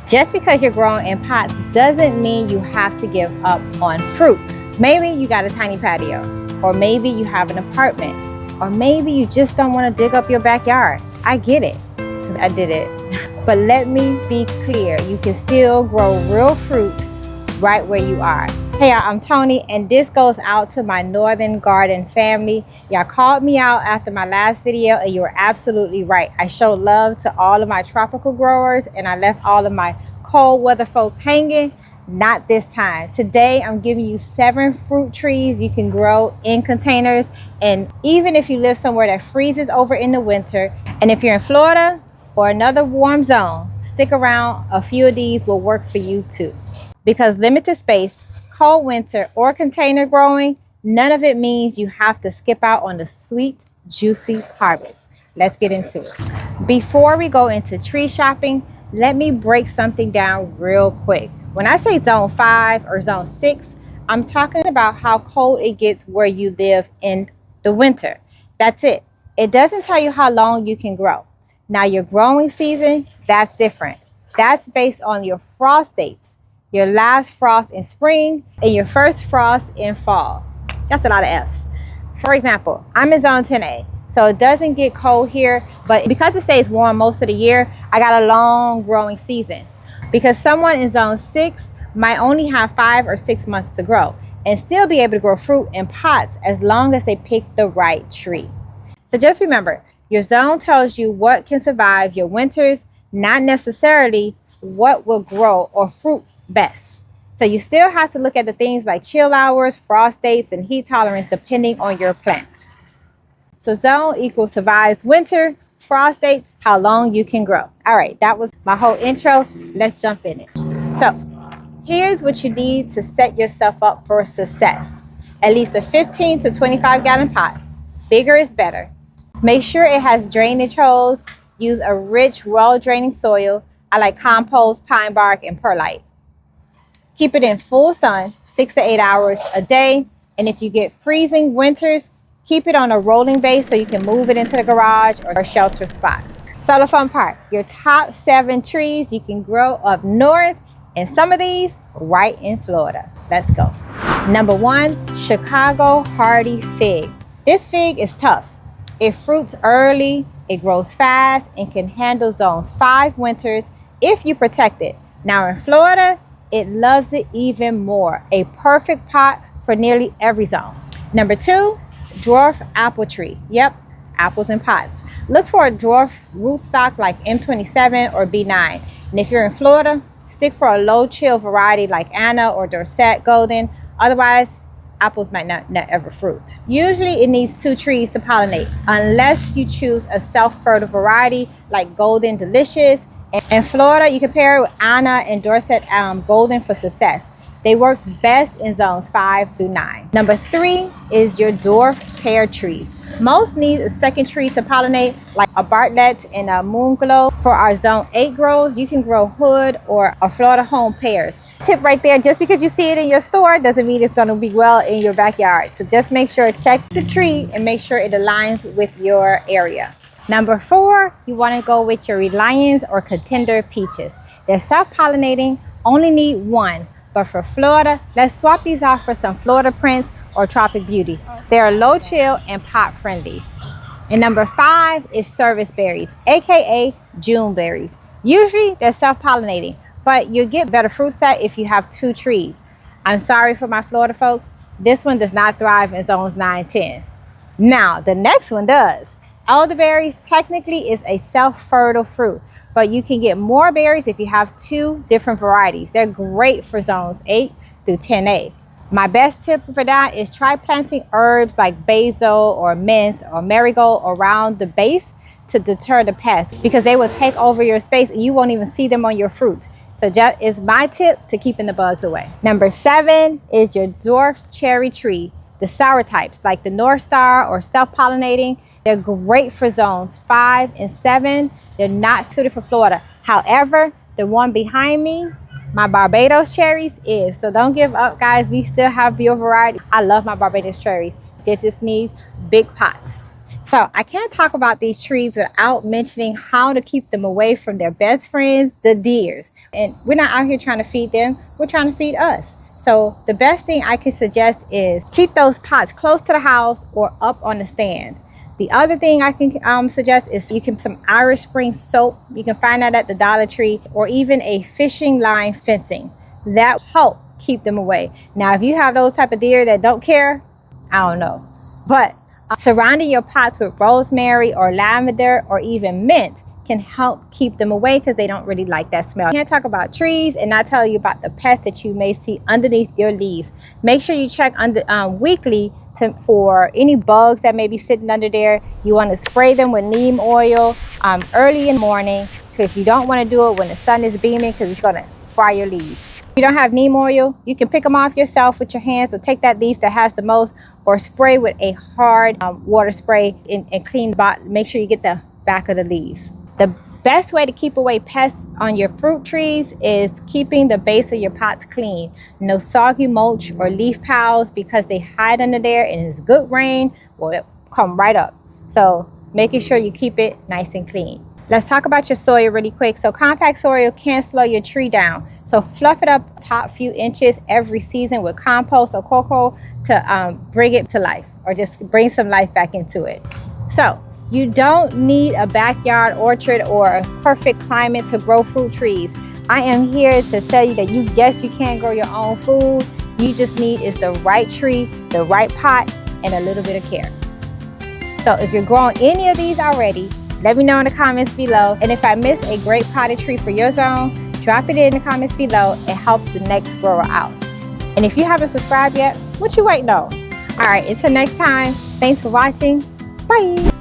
Just because you're growing in pots doesn't mean you have to give up on fruit. Maybe you got a tiny patio, or maybe you have an apartment, or maybe you just don't want to dig up your backyard. I get it. I did it. But let me be clear, you can still grow real fruit right where you are. Hey y'all, I'm Tony, and this goes out to my northern garden family. Y'all called me out after my last video, and you were absolutely right. I showed love to all of my tropical growers, and I left all of my cold weather folks hanging. Not this time. Today I'm giving you 7 fruit trees you can grow in containers, and even if you live somewhere that freezes over in the winter, and if you're in Florida or another warm zone, stick around. A few of these will work for you too. Because limited space, cold winter, or container growing, none of it means you have to skip out on the sweet, juicy harvest. Let's get into it. Before we go into tree shopping, let me break something down real quick. When I say zone 5 or zone 6, I'm talking about how cold it gets where you live in the winter. That's it. It doesn't tell you how long you can grow. Now your growing season, that's different. That's based on your frost dates. Your last frost in spring and your first frost in fall. That's a lot of F's. For example, I'm in zone 10A, so it doesn't get cold here, but because it stays warm most of the year, I got a long growing season. Because someone in zone 6 might only have 5 or 6 months to grow and still be able to grow fruit in pots as long as they pick the right tree. So just remember, your zone tells you what can survive your winters, not necessarily what will grow or fruit best. So you still have to look at the things like chill hours, frost dates, and heat tolerance depending on your plants. So zone equals survives winter, frost dates, how long you can grow. All right, that was my whole intro. Let's jump in it. So here's what you need to set yourself up for success. At least a 15 to 25 gallon pot. Bigger is better. Make sure it has drainage holes. Use a rich, well-draining soil. I like compost, pine bark, and perlite. Keep it in full sun, 6 to 8 hours a day. And if you get freezing winters, keep it on a rolling base so you can move it into the garage or a shelter spot. So the fun part, your top 7 trees you can grow up north, and some of these right in Florida. Let's go. Number 1, Chicago hardy fig. This fig is tough. It fruits early, it grows fast, and can handle zones 5 winters if you protect it. Now in Florida, it loves it even more. A perfect pot for nearly every zone. Number 2, Dwarf Apple tree. Yep, apples in pots. Look for a dwarf rootstock like M27 or B9. And if you're in Florida, stick for a low chill variety like Anna or Dorset Golden. Otherwise, apples might not ever fruit. Usually it needs 2 trees to pollinate, unless you choose a self-fertile variety like Golden Delicious. In Florida, you can pair it with Anna and Dorset Golden for success. They work best in zones 5 through 9. Number 3 is your Dwarf Pear trees. Most need a second tree to pollinate, like a Bartlett and a Moonglow. For our zone 8 grows, you can grow Hood or a Florida Home pears. Tip right there, just because you see it in your store doesn't mean it's going to be well in your backyard. So just make sure, check the tree and make sure it aligns with your area. Number 4, you want to go with your Reliance or Contender Peaches. They're self-pollinating, only need 1. But for Florida, let's swap these out for some Florida Prince or Tropic Beauty. They're low chill and pot friendly. And number 5 is service berries, aka June berries. Usually they're self-pollinating, but you'll get better fruit set if you have 2 trees. I'm sorry for my Florida folks, this one does not thrive in zones 9 and 10. Now the next one does. Elderberries technically is a self-fertile fruit, but you can get more berries if you have 2 different varieties. They're great for zones 8 through 10A. My best tip for that is try planting herbs like basil or mint or marigold around the base to deter the pests, because they will take over your space and you won't even see them on your fruit. So that is my tip to keeping the bugs away. Number 7 is your Dwarf Cherry tree. The sour types like the North Star or self-pollinating. They're great for zones 5 and 7. They're not suited for Florida. However, the one behind me, my Barbados cherries is. So don't give up, guys. We still have your variety. I love my Barbados cherries. They just need big pots. So I can't talk about these trees without mentioning how to keep them away from their best friends, the deers. And we're not out here trying to feed them, we're trying to feed us. So the best thing I can suggest is keep those pots close to the house or up on the stand. The other thing I can suggest is you can some Irish Spring soap. You can find that at the Dollar Tree, or even a fishing line fencing. That help keep them away. Now, if you have those type of deer that don't care, I don't know. But surrounding your pots with rosemary or lavender or even mint can help keep them away, because they don't really like that smell. I can't talk about trees and not tell you about the pests that you may see underneath your leaves. Make sure you check weekly for any bugs that may be sitting under there. You want to spray them with neem oil early in the morning, because you don't want to do it when the sun is beaming, because it's going to fry your leaves. If you don't have neem oil, you can pick them off yourself with your hands, or take that leaf that has the most, or spray with a hard water spray and clean bottom. Make sure you get the back of the leaves. The best way to keep away pests on your fruit trees is keeping the base of your pots clean. No soggy mulch or leaf piles, because they hide under there, and it's good rain will come right up. So making sure you keep it nice and clean. Let's talk about your soil really quick. So compact soil can slow your tree down. So fluff it up top few inches every season with compost or cocoa to bring it to life, or just bring some life back into it. So you don't need a backyard orchard or a perfect climate to grow fruit trees. I am here to tell you that yes, you can grow your own food. You just need is the right tree, the right pot, and a little bit of care. So if you're growing any of these already, let me know in the comments below. And if I missed a great potted tree for your zone, drop it in the comments below and help the next grower out. And if you haven't subscribed yet, what you waiting on? All right, until next time, thanks for watching. Bye.